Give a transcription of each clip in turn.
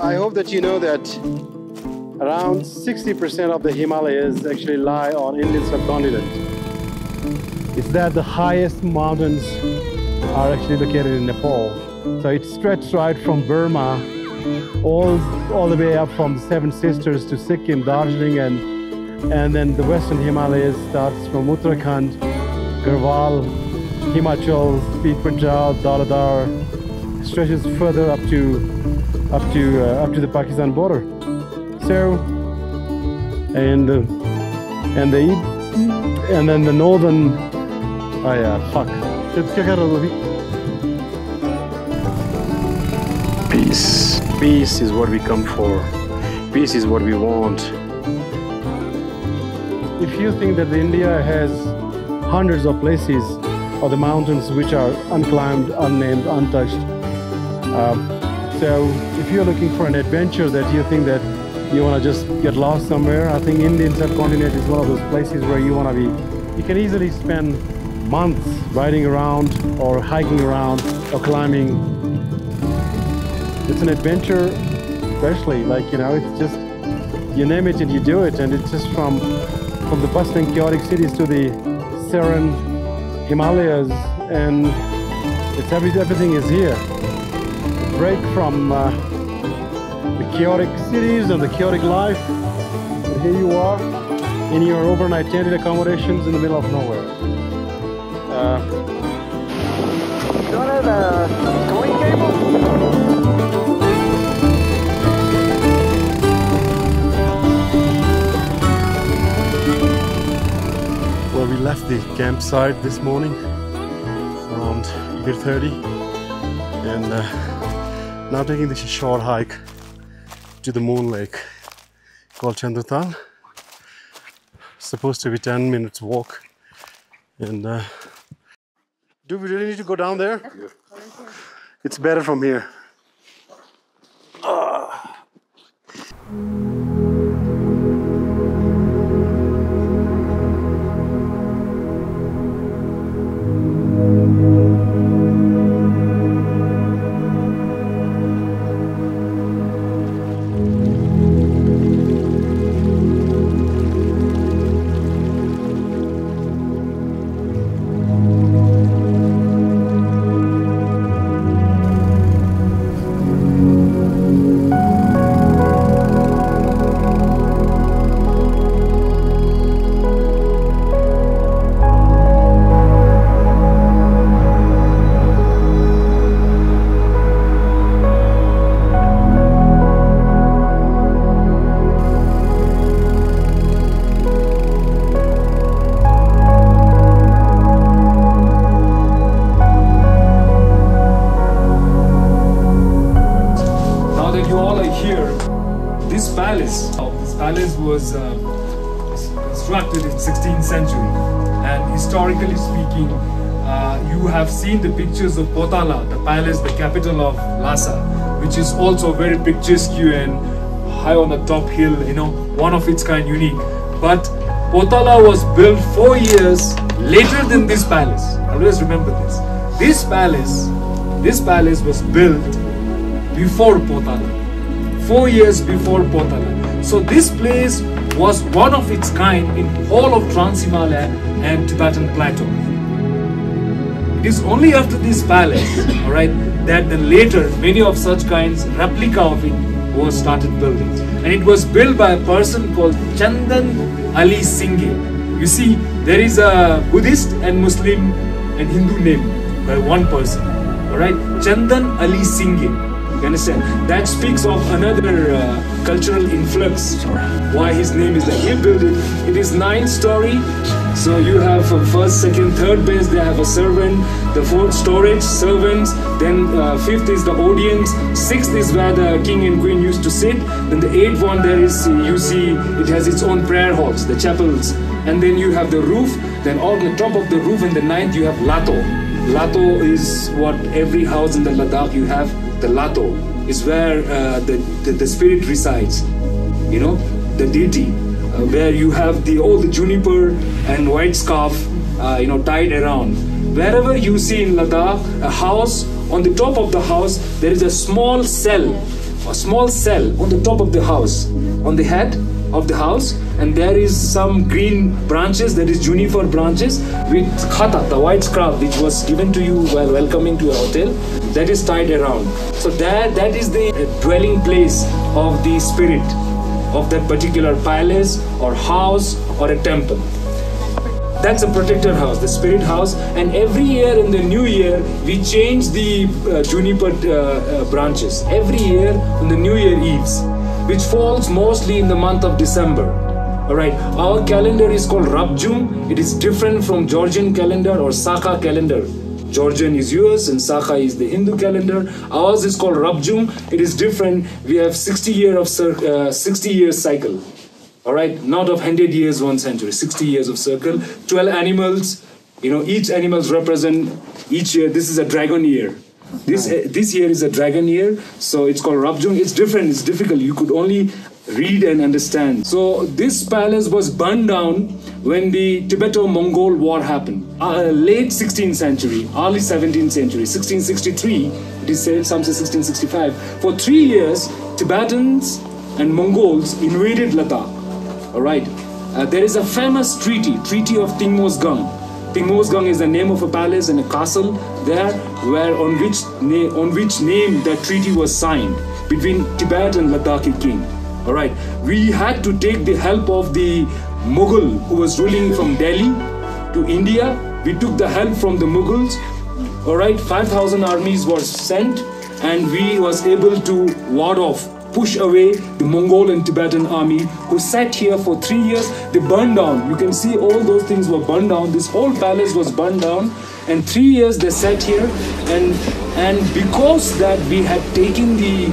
I hope that you know that around 60% of the Himalayas actually lie on Indian subcontinent. It's that the highest mountains are actually located in Nepal. So it stretched right from Burma all the way up from the Seven Sisters to Sikkim, Darjeeling, and then the western Himalayas starts from Uttarakhand, Garhwal, Himachal, Punjab, Dhaladar, stretches further up to the Pakistan border. So, and then the northern, oh yeah, fuck. Peace. Peace is what we come for. Peace is what we want. If you think that India has hundreds of places or the mountains which are unclimbed, unnamed, untouched, so if you're looking for an adventure that you think that you want to just get lost somewhere, I think Indian subcontinent is one of those places where you want to be. You can easily spend months riding around or hiking around or climbing. It's an adventure, especially, like, you know, it's just, you name it and you do it, and it's just from the bustling chaotic cities to the serene Himalayas, and it's everything is here. Break from the chaotic cities and the chaotic life, and here you are in your overnight tented accommodations in the middle of nowhere. You want to have a towing cable? Well, we left the campsite this morning around 8:30, and now taking this short hike to the moon lake called Chandratal. Supposed to be 10 minutes walk, and do we really need to go down there? It's better from here. This palace was constructed in 16th century, and historically speaking, you have seen the pictures of Potala, the palace, the capital of Lhasa, which is also very picturesque and high on the top hill, you know, one of its kind, unique. But Potala was built 4 years later than this palace. Always remember this. This palace was built before Potala. 4 years before Potala. So this place was one of its kind in whole of Trans-Himalaya and Tibetan Plateau. It is only after this palace, alright, that then later many of such kinds replica of it was started building. And it was built by a person called Chandan Ali Singhe. You see, there is a Buddhist and Muslim and Hindu name by one person, alright, Chandan Ali Singhe. You understand? That speaks of another cultural influx. Why his name is that. He built it. It is 9-story. So you have first, second, third base. They have a servant. The fourth storage, servants. Then fifth is the audience. Sixth is where the king and queen used to sit. Then the eighth one there is, you see, it has its own prayer halls, the chapels. And then you have the roof. Then on the top of the roof, in the ninth you have Lato. Lato is what every house in the Ladakh you have. The Lato is where the spirit resides, you know, the deity, where you have all the juniper and white scarf, you know, tied around. wherever you see in Ladakh a house, on the top of the house there is a small cell on the top of the house, on the head of the house, and there is some green branches, that is juniper branches, with khata, the white scrap which was given to you while welcoming to your hotel, that is tied around. So that is the dwelling place of the spirit of that particular palace or house or a temple. That's a protected house, the spirit house. And every year in the new year, we change the juniper branches. Every year on the New Year Eves, which falls mostly in the month of December. Alright, our calendar is called Rabjung. It is different from Georgian calendar or Saka calendar. Georgian is yours and Saka is the Hindu calendar. Ours is called Rabjung. It is different. We have 60 years cycle. All right, not of 100 years, 1 century, 60 years of circle. 12 animals, each animals represent each year. This is a dragon year. This year is a dragon year, so it's called Rabjung. It's different, it's difficult. You could only read and understand. So this palace was burned down when the Tibeto-Mongol War happened. Late 16th century, early 17th century, 1663, it is said, some say 1665. For 3 years, Tibetans and Mongols invaded Ladakh. Alright, there is a famous treaty of Tingmosgang. Tingmosgang is the name of a palace and a castle there, where on which name that treaty was signed between Tibet and Ladakhi king. Alright, we had to take the help of the Mughal who was ruling from Delhi to India. We took the help from the Mughals. Alright, 5,000 armies were sent, and we was able to ward off, push away the Mongol and Tibetan army who sat here for 3 years. They burned down. You can see all those things were burned down. This whole palace was burned down, and 3 years they sat here. And because that we had taken the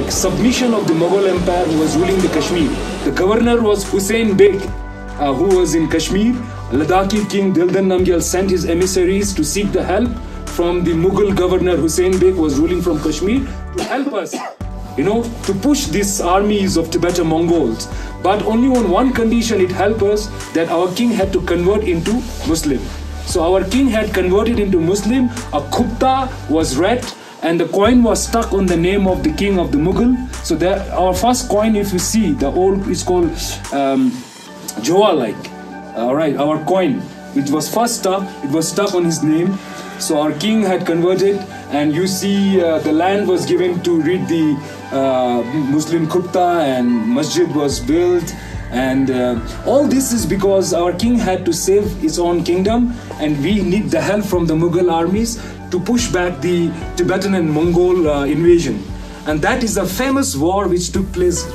submission of the Mughal Empire who was ruling the Kashmir. The governor was Hussain Beg, who was in Kashmir. Ladakhi king Dildan Namgyal sent his emissaries to seek the help from the Mughal governor Hussain Beg, who was ruling from Kashmir, to help us, to push these armies of Tibetan Mongols. But only on one condition it helped us, that our king had to convert into Muslim. So our king had converted into Muslim, a khupta was read, and the coin was stuck on the name of the king of the Mughal. So our first coin, if you see, the old is called Joa-like. Alright, our coin, which was first stuck, it was stuck on his name. So our king had converted, and you see the land was given to read the Muslim khupta, and masjid was built. And all this is because our king had to save his own kingdom, and we need the help from the Mughal armies to push back the Tibetan and Mongol invasion. And that is a famous war which took place,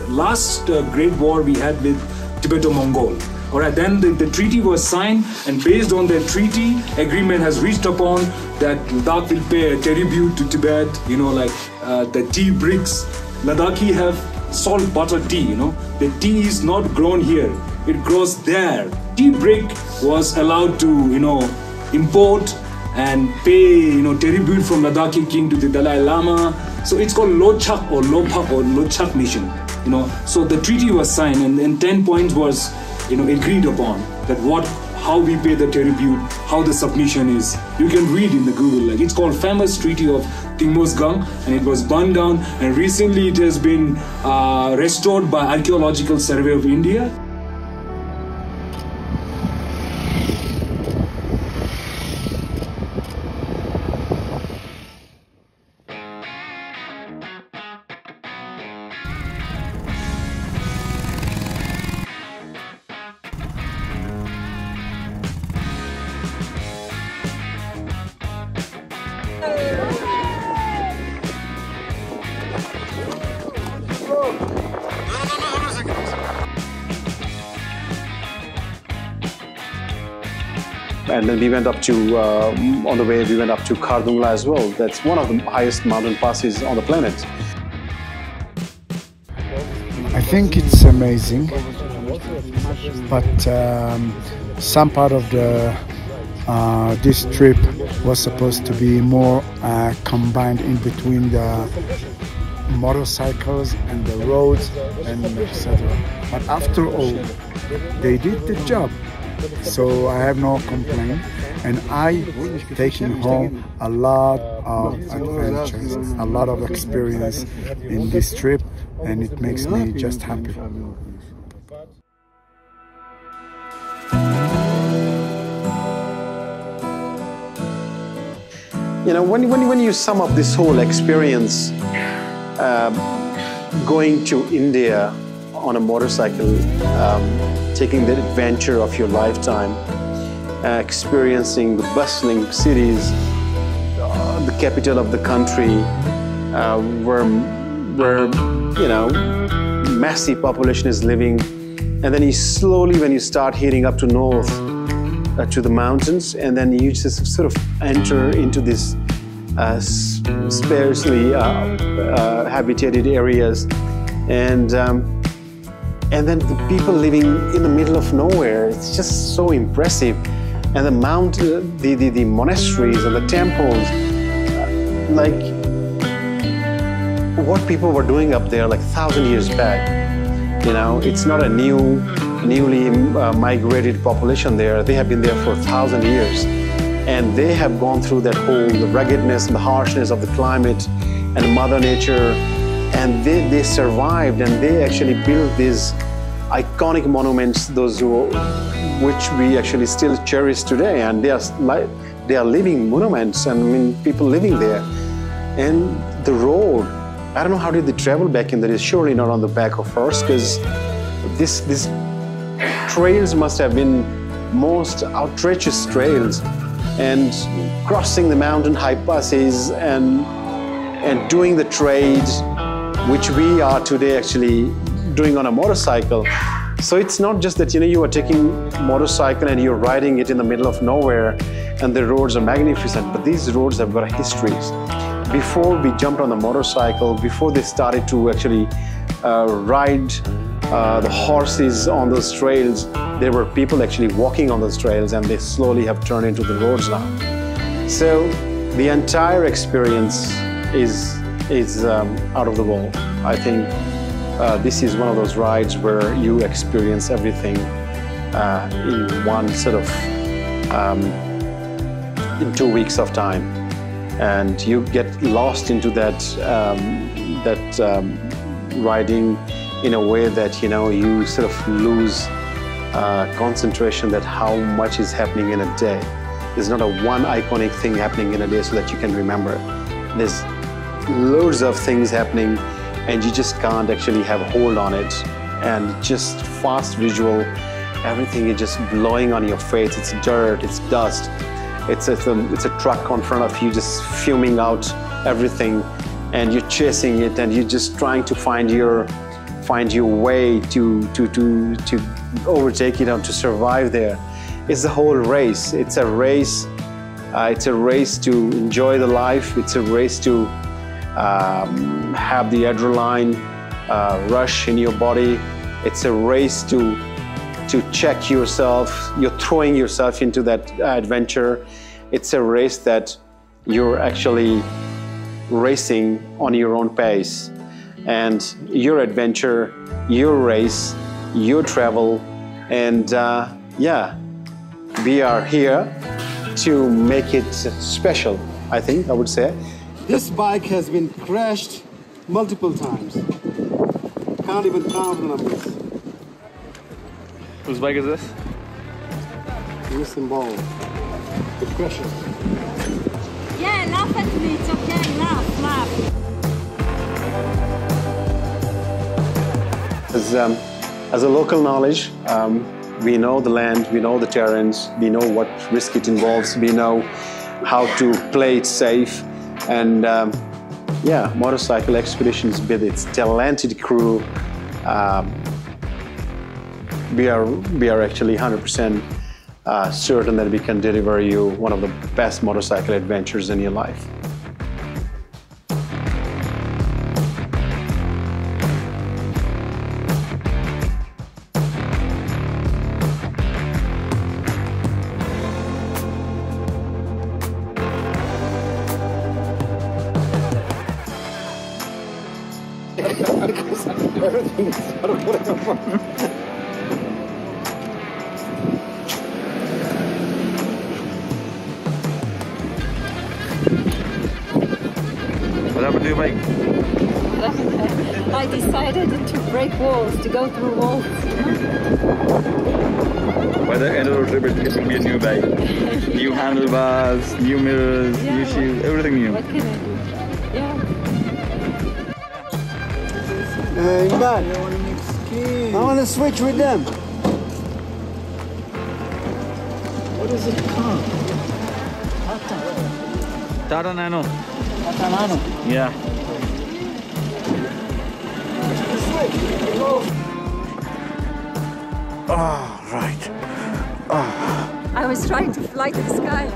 last great war we had with Tibeto-Mongol. Alright, then the treaty was signed, and based on the treaty, agreement has reached upon that Ladakh will pay a tribute to Tibet, the tea bricks. Ladakhi have salt butter tea, The tea is not grown here, it grows there. Tea brick was allowed to, import and pay, tribute from Ladakhi king to the Dalai Lama. So it's called Lochak or Lopak or Lochak mission, So the treaty was signed, and 10 points was, agreed upon, that how we pay the tribute, how the submission is. You can read in the Google, it's called famous treaty of Tingmosgang, and it was burned down, and recently it has been restored by Archaeological Survey of India. And then we went up to, on the way, we went up to Khardungla as well. That's one of the highest mountain passes on the planet. I think it's amazing, but some part of this trip was supposed to be more combined in between the motorcycles and the roads and etc. But after all, they did the job. So I have no complaint. and I taking home a lot of adventures, a lot of experience in this trip, and it makes me just happy. You know, when you sum up this whole experience, going to India on a motorcycle, taking the adventure of your lifetime, experiencing the bustling cities, the capital of the country, where you know, massive population is living, and then you slowly, when you start heading up to north, to the mountains, and then you just sort of enter into this sparsely habitated areas, and then the people living in the middle of nowhere. It's just so impressive. And the the monasteries and the temples, like what people were doing up there like 1,000 years back. You know, it's not a newly migrated population there. They have been there for 1,000 years, and they have gone through that whole ruggedness and the harshness of the climate and Mother Nature, and they survived, and they actually built these iconic monuments, which we actually still cherish today, and they are living monuments, and I mean, people living there. And the road, I don't know how did they travel back in the day. Surely not on the back of horse, because these trails must have been most outrageous trails, and crossing the mountain high passes and doing the trade, which we are today actually doing on a motorcycle. So it's not just that, you know, you are taking motorcycle and you're riding it in the middle of nowhere and the roads are magnificent, but these roads have got histories. Before we jumped on the motorcycle, before they started to actually ride the horses on those trails, there were people actually walking on those trails, and they slowly have turned into the roads now. So the entire experience is out of the world. I think this is one of those rides where you experience everything in one sort of in 2 weeks of time, and you get lost into that riding in a way that, you know, you sort of lose concentration that how much is happening in a day. There's not a one iconic thing happening in a day so that you can remember. There's loads of things happening, and you just can't actually have a hold on it, and just fast visual, everything is just blowing on your face. It's dirt, it's dust, it's a truck in front of you just fuming out everything, and you're chasing it, and you're just trying to find your way to overtake it and to survive there. It's a whole race. It's a race. It's a race to enjoy the life. It's a race to have the adrenaline rush in your body. It's a race to check yourself. You're throwing yourself into that adventure. It's a race that you're actually racing on your own pace. And your adventure, your race, your travel, and yeah, we are here to make it special, I think, I would say. This bike has been crashed multiple times. Can't even count the numbers. Whose bike is this? Listen, ball. The crasher. Yeah, laugh at me, it's okay, laugh. As a local knowledge, we know the land, we know the terrains, we know what risk it involves, we know how to play it safe, and yeah, motorcycle expeditions with its talented crew, we are actually 100% certain that we can deliver you one of the best motorcycle adventures in your life. happened to your bike? I decided to break walls, to go through walls. By the end of the trip, it's going to be a new bike. New handlebars, new mirrors, new shoes, everything new. What can I do? Yeah. Inban, I want to switch with them. What is it called? Tata Nano. Tata Nano. Yeah. Ah, right. I was trying to fly to the sky.